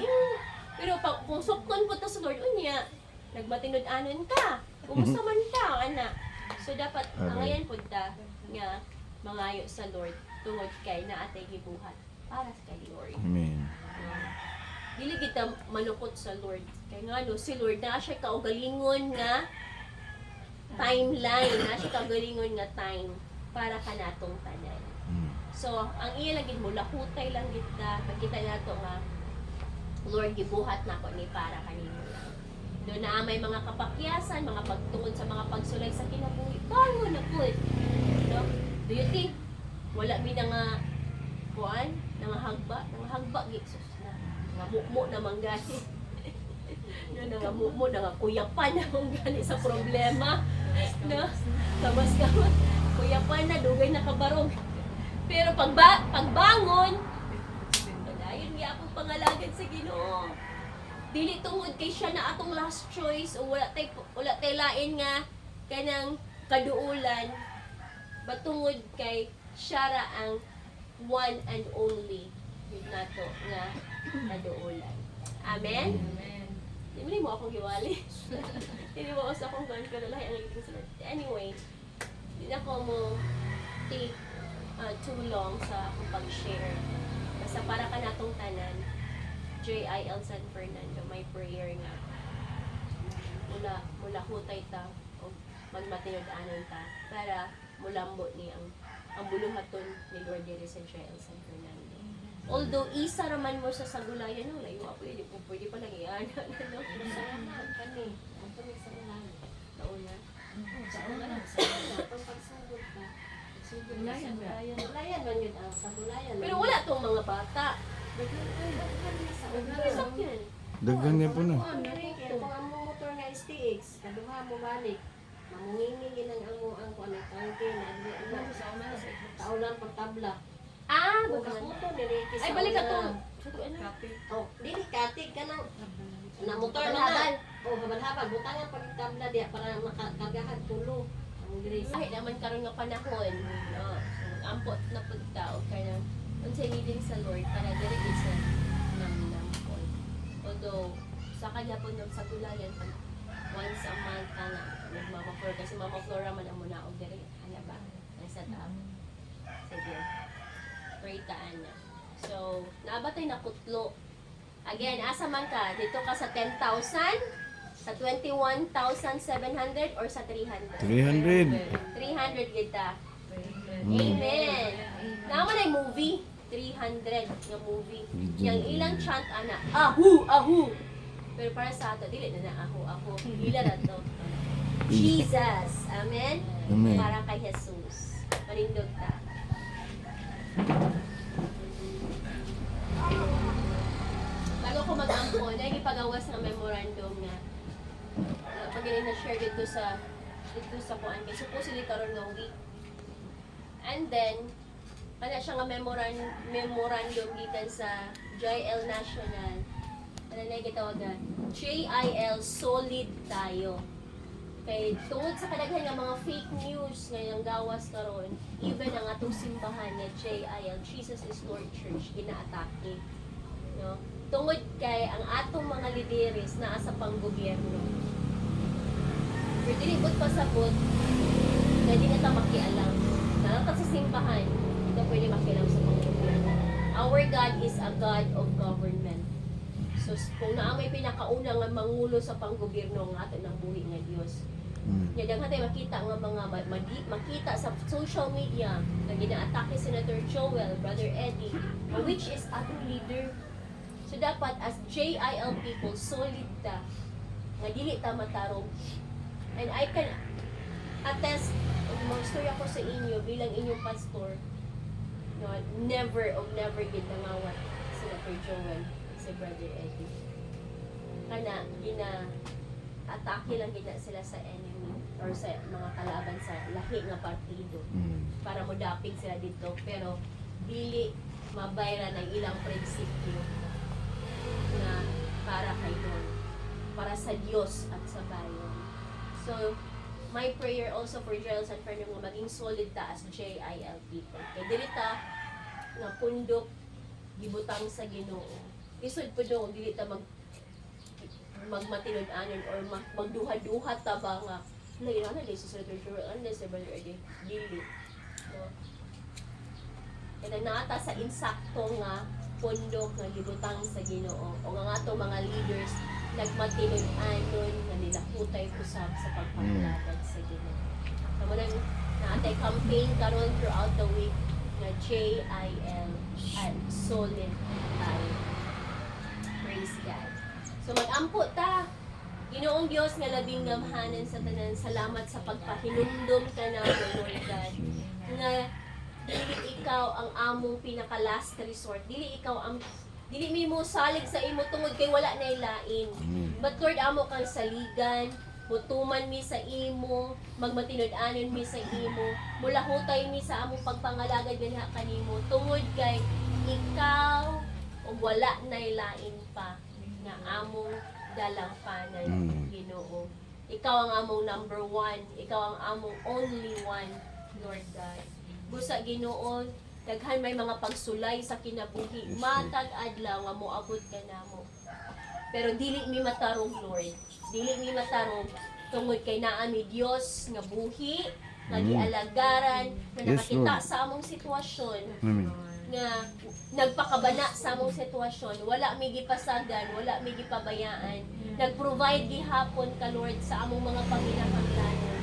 Pero kung sukon po ta sa Lord, unya, nagmatinod-anon ka. Kumusta man ka, anak? So, dapat, ngayon po ta, nga, mangayo sa Lord, tungod kay na atay gibuhat para sa kay Lord. Amen. Dili kita manukot sa Lord. Kaya nga, si Lord, na siya kaugalingon nga timeline, na siya kaugalingon nga time para ka natong tanan. So, ang iya lagi mo, lahutay lang kita, pagkita nato nga, Lord, gibuhat na ko ni para kanino lang. Doon na may mga kapakyasan, mga pagtungod sa mga pagsulay sa kinabuhi, bago na po. No? Do you think, wala mi na nga, kuan, hagba, gipsos na, nga mukmo na manggani. No, nga mukmo na nga kuyapan na manggani sa problema. No? Tamas ka, kuyapan na, dugay na kabarog. Pero pagbangon, padayon niya akong pangalagad sa Ginoo. Dili tungod kay siya na atong last choice o wala tay lain nga kanang kaduulan. Batungod kay siya ra ang one and only yun nato nga kaduulan. Amen? Hindi mo akong giwali. Hindi mo ako sa akong gan pero lahi ang liging sa Lord. Anyway, hindi na ko mo take too long sa akong pag-share. Basta para ka natong tanan, J.I.L. San Fernando, my prayer nga. Mula hutay ta o magmatinod-anon ta para mulambot ni ang buluhaton ni Lord diri sa J.I.L. San Fernando. Although isa raman mo sa sagulayan, no, layo ako, pwede pa lang iyan. Ano, sa unahan kami. Ang kami sa unahan. Sa una. Sa unahan. Pag pagsugod ka, Ulayan ba? Sagulayan man yun ang sagulayan. Pero wala tong mga bata. Sakyan. Daghan niya po na. Kung ang motor nga STX, kaduha mo balik. Mamungingin ang ang kuan ang tangke na taulan pag tabla. Bukas mo to niliki sa. Ay balik ka to. Kapit. Oh, dili katig ka na motor na na. Oh, habal-habal butangan pag tabla diya para makagahan tulo. Ang grace. Ay naman karon nga panahon. Ampot na pagta o kaya unsay leading sa Lord para diri isa ng nampol. Although sa kanya po ng sa gulayan once a month ka na nagmama Flora kasi Mama Flora man ang muna og diri ana ba nasa taap. Sige. Pray taan na. So, naabatay na kutlo. Again, asa man ka? Dito ka sa 10,000? Sa 21,700 or sa 300? 300. 300 kita. Amen. Naman ay movie. 300 nga movie. Yang ilang chant ana, ahu, ahu. Pero para sa ato, dili na ahu, ahu. Ila na to. Jesus. Amen? Amen. Para kay Jesus. Malindog ta. Bago ko mag-ampon, ay ipagawas ng memorandum nga pag na-share dito sa kuan kay supposedly karon nga week. And then kana siya nga memorandum gikan sa JIL National. Ano na gitawagan? JIL Solid Tayo. Kay tungod sa kadaghan nga mga fake news nga yung gawas karon, even ang atong simbahan nga JIL, Jesus is Lord Church, ginaatake. No? Tungod kay ang atong mga lideres naa sa panggobyerno. Pero dili bud pasabot, na di na ta makialam. Nalakat sa simbahan, hindi ka pwede makialam sa panggobyerno. Our God is a God of government. So, kung naa may pinakauna nga mangulo sa panggobyerno ng ato ng buhi nga Dios. Nya daghan tayo makita nga mga makita sa social media nga ginaatake Senator Joel, Brother Eddie, which is atong leader. So dapat as JIL people solid ta nga dili ta matarong. And I can attest mga storya ko sa inyo bilang inyong pastor. No, never gid nangawat Senator Joel si Brother Eddie. Kana atake lang gina sila sa enemy or sa mga kalaban sa lahi nga partido para modapig sila dito pero dili mabayra ng ilang prinsipyo na para kay Lord, para sa Dios at sa bayan. So my prayer also for JIL San Fernando nga maging solid ta as JIL people. Kay dili ta nga pundok gibutang sa Ginoo. Isod po do dili ta magmatinod-anon or magduha-duha ta ba nga lain na dili sa Senator Joel unless Brother Eddie dili. No? Kaya naata sa insakto nga pundok nga gibutang sa Ginoo o nga ato mga leaders nagmatinod-anon nga nilakutay kusab sa pagpanglaban sa Ginoo. Kamo nang naatay campaign karon throughout the week nga JIL at solid tayo. Praise God. So mag-ampo ta. Ginoong Dios nga labing gamhanan sa tanan. Salamat sa pagpahinumdum ka na Lord God. Nga dili ikaw ang among pinaka last resort. Dili mi mo salig sa imo tungod kay wala na ilain. But Lord amo kang saligan, mutuman mi sa imo, magmatinod-anon mi sa imo, mulahutay mi sa among pagpangalagad ganha kanimo tungod kay ikaw o wala na ilain pa nga among dalampanan, Ginoo. Ikaw ang among number one. Ikaw ang among only one, Lord God. Busa, Ginoo, daghan may mga pagsulay sa kinabuhi. Matag adlaw nga moabot ka namo. Pero dili mi matarong, Lord. Dili mi matarong tungod kay naa mi Dios nga buhi, nga gialagaran, nga Yes, nakakita Lord. sa among sitwasyon, Amen. nga nagpakabana sa among sitwasyon, wala mi gipasagan, wala mi gipabayaan. Nag-provide gihapon ka, Lord, sa among mga panginahanglanon.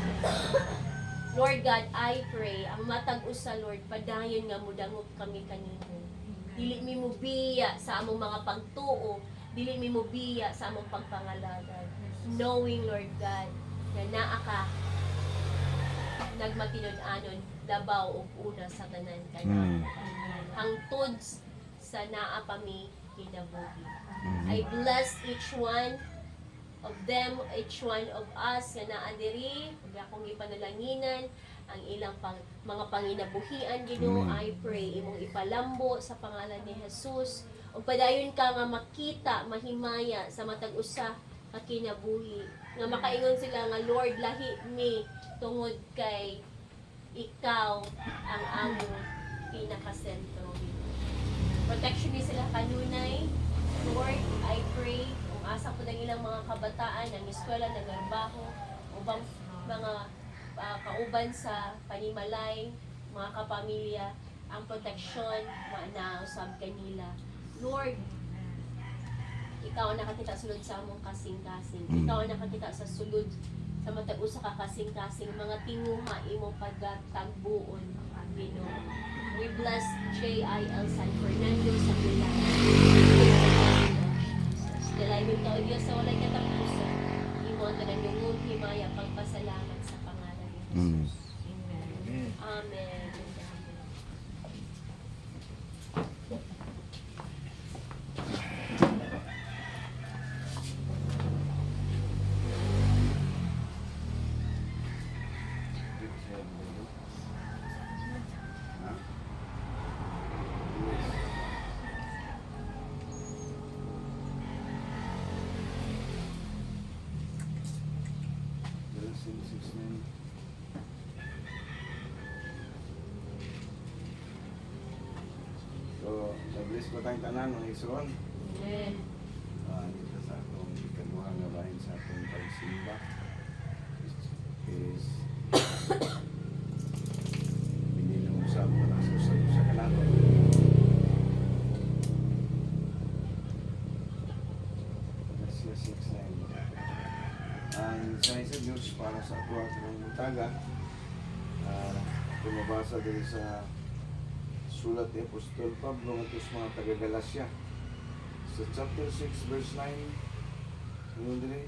Lord God, I pray, ang matag usa, Lord, padayon nga mudangop kami kanimo. Dili mi mo biya sa among mga pagtuo, dili mi mo biya sa among pagpangalagan. Knowing, Lord God, na naa ka nagmatinud-anon labaw ug una sa tanan kanamo. Hangtod sa naa pa mi kinabuhi. I bless each one of them, each one of us nga naa diri, ug akong ipanalanginan ang ilang mga panginabuhian, Ginoo. Amen. I pray imong ipalambo sa pangalan ni Jesus ug padayon ka nga makita, mahimaya sa matag usa ka kinabuhi, nga makaingon sila nga Lord, lahi mi tungod kay ikaw ang among pinakasentro. Protection ni sila kanunay, Lord. I pray kung asa po ng ilang mga kabataan ng eskwela, ng trabaho, ubang mga kauban sa panimalay, mga kapamilya, ang proteksyon maanausab kanila. Lord, ikaw ang nakakita sulod sa among kasing-kasing. Ikaw ang nakakita sa sulod sa matag usa ka kasing-kasing mga tinguha imo pagtagbuon, Ginoo. We bless J.I.L. San Fernando sa Pilar. Dalaymig ka o Diyos sa walay katapusan. Imo ang tanang himaya pagpasalamat sa pangalan ni Jesus. Amen. So, na-bless ko tayong tanan ng Ison. Amen. Dito sa atong ikaduha nga bahin sa atong pagsimba is pininuusap na nasa sa kanato. Gracia 6:9. Ang mensahe sa Diyos para sa ato at ng mutaga, tumabasa din sa sulat ni Apostol Pablo at sa mga taga-Galasya sa chapter 6 verse 9. Ano din?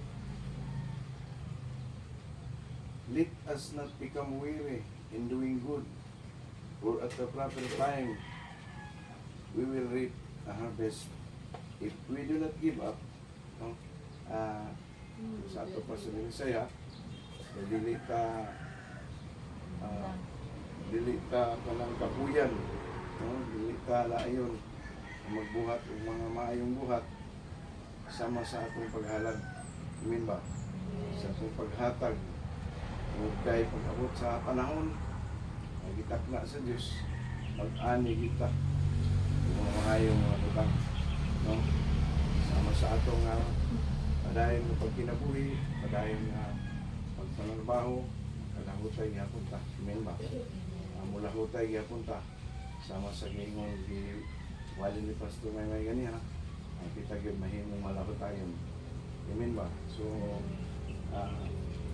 Let us not become weary in doing good, for at the proper time we will reap a harvest if we do not give up. No? Sa ato pa sa Binisaya, dili ka palang kapuyan, no? Dili ka laayon magbuhat o mga maayong buhat sama sa atong paghalad. Amen ba? Sa atong paghatag o kay pag-abot sa panahon ay gitakla sa Diyos mag-ani kita mga maayong mga butang, no? Sama sa atong padayon ng pagkinabuhi, padayon nga pagpanarbaho, kalahutay gyapon ta. Amen ba? Mulahutay gyapon ta sama sa giingong wali ni Pastor may ganiha. Kita gyud mahimong malahutayon. Amen ba? So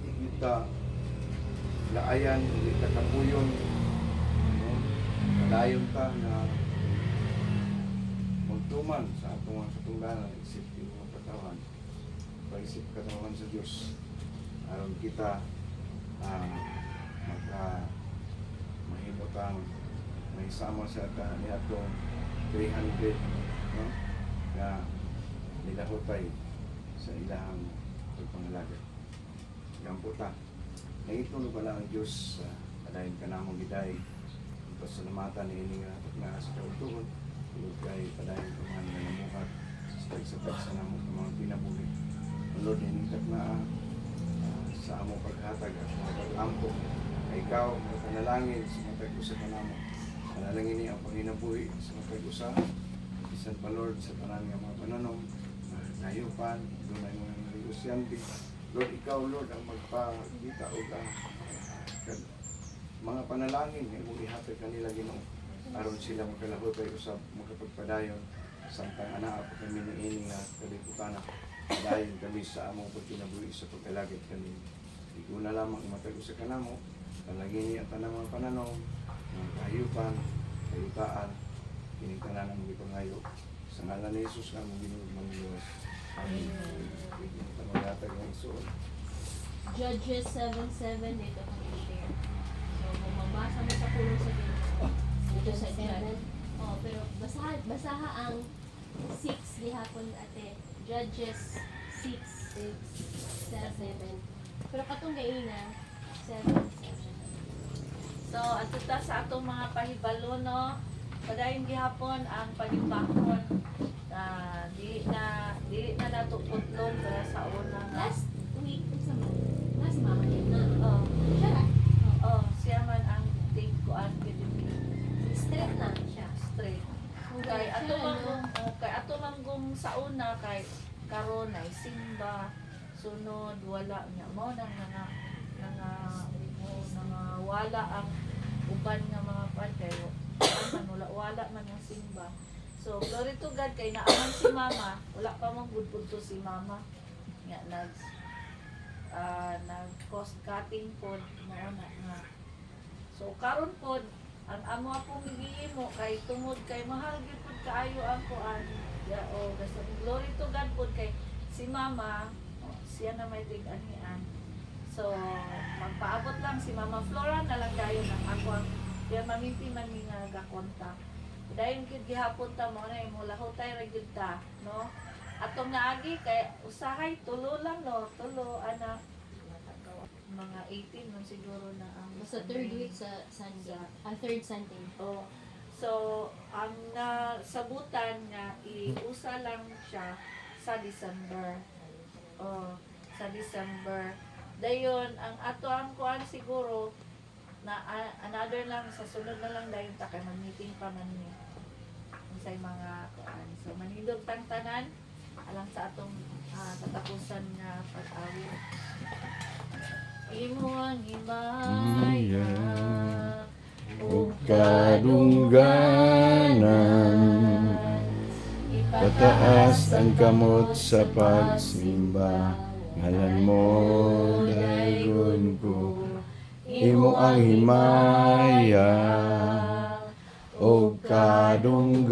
kita laayan, kita kapuyon, no? Padayon ta na magtuman sa atong mga katungdanan, isip yung mga katawan, paisip katawan sa Diyos aron kita mahimutang may sama sa atong 300, no? Na nilahutay sa ilahang pagpangalaga. Gamputa naitulog pala ang Diyos padayon ka namong giday pasalamatan ni ini nga sa kautugon tulog kay padayon kumahan nga namuhat sa tagsa namong mga pinabuhi ang Lord niningkat na sa among paghatag at mga pag-ampo kay ikaw mga panalangin sa mga tag-usa ka namo panalangin ni ang panginabuhi sa mga tag-usa isan pa Lord sa tanan nga mga pananom kahayupan, doon ay mga negosyante. Lord, ikaw, Lord, ang magpakita o mga panalangin, mong ihatag kanila Ginoo. Aron sila makalahod kay usab makapagpadayon samtang anak ako kami niini nga kaliputana. Padayon kami sa among pagkinabuhi sa pagkalagit kanimo. Ikaw na lamang imatag sa kanamo, palagini ang tanang mga pananom, mga kahayupan, kayutaan, kinitanan ang mga pangayo. Sa ngalan ni Jesus nga mong Ginoo Diyos. Amen. Tamagatag ng isuon. Judges 7:7 dito kung i-share. So, kung mabasa mo sa pulong sa Ginoo, dito sa Judges. Oh, pero basaha ang 6 gihapon ate. Judges 6:7. Pero katong gaina 7:7. So, ato ta sa atong mga pahibalo, no? Padayon gihapon ang panimbakon. Di na nato putlon para sa una nga. Last week sa last month na. Oh, Siya ra. siya man ang take ko ang Straight na siya. straight. Kay ato manggong sa una kay karon ay simba sunod wala nya mo nang wala ang uban nga mga patay wala man ang simba. So glory to God kay naaman si mama, wala pa man gud punto si mama nga nag cost cutting pod mo na nga. So karon pod ang amo akong gihimo kay tungod kay mahal gyud pud kaayo ang kuan. Basta glory to God pud kay si mama siya na may tig-anian. So magpaabot lang si Mama Flora na lang dayon ang ako ang kaya mamiti man ni nga gakontak. Dayon gid gihapon ta mo na imo lahotay ra gyud ta, no? Atong naagi kay usahay tulo lang no, tulo ana mga 18 man siguro na ang Sa third week sa Sunday. Third Sunday. Oh. So, ang nasabutan nga iusa lang siya sa December. Oh, sa December. Dayon ang ato ang kuan siguro na another lang sa sunod na lang dayon ta kay mag-meeting pa man ni. Unsay mga kuan. So manindog tang tanan alang sa atong katapusan nga pag-awit. Imo ang himaya O kadungganan, pataas ang kamot sa pagsimba. Ngalan mo, dayon ko, imo ang himaya. O kadungganan,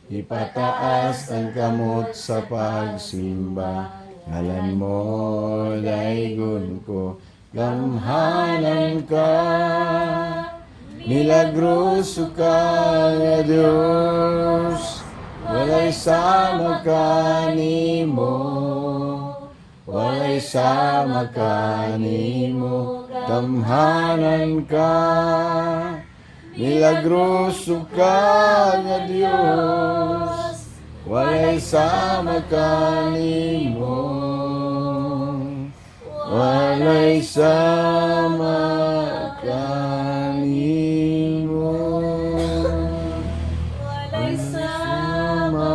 ipataas ang kamot sa pagsimba. Ngalan mo, dayon ko, gamhanan ka, milagroso ka nga Diyos, walay sama ka nimo, walay sama ka nimo, gamhanan ka, milagroso ka nga Diyos, walay sama ka nimo. Walay sama kanimo, walay sama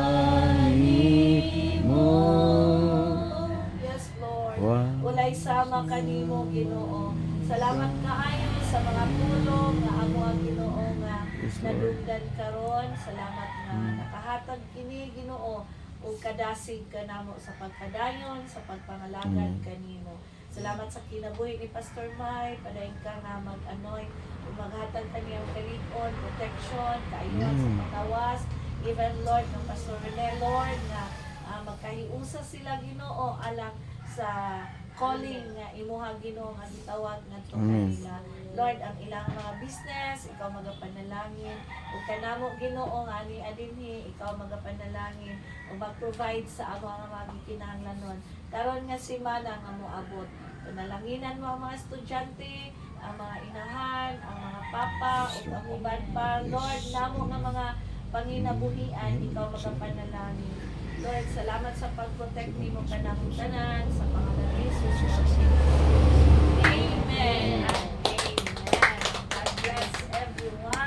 kanimo. Yes, Lord. Wow. Walay sama kanimo, Ginoo. Salamat kaayo sa mga tulong nga amo ang Ginoo nga Yes, Lord. nadunggan karon. Salamat nga nakahatag kini, Ginoo. O kadasig ka namo sa pagpadayon, sa pagpangalagad kanimo. Salamat sa kinabuhi ni Pastor Mai, padayon ka na mag-anoy, maghatag kaniyang kalig-on, protection, kaayuan sa pagkawas, even Lord, ng Pastor Rene, Lord, na magkahiusa sila Ginoo alang sa calling nga imuha Ginoo nga gitawag ngadto kanila. Lord, ang ilang mga business, ikaw magapanalangin. Ug kanamo Ginoo nga ani adinhi, ikaw magapanalangin ug mag-provide sa amo nga mga gikinahanglanon. Karon nga semana nga moabot. Panalanginan mo ang mga estudyante, ang mga inahan, ang mga papa, ug ang uban pa. Lord, namo nga mga panginabuhian, ikaw magapanalangin. Lord, salamat sa pag-protect nimo kanang tanan sa pangalan ni Jesus. Amen. Amen. God bless everyone.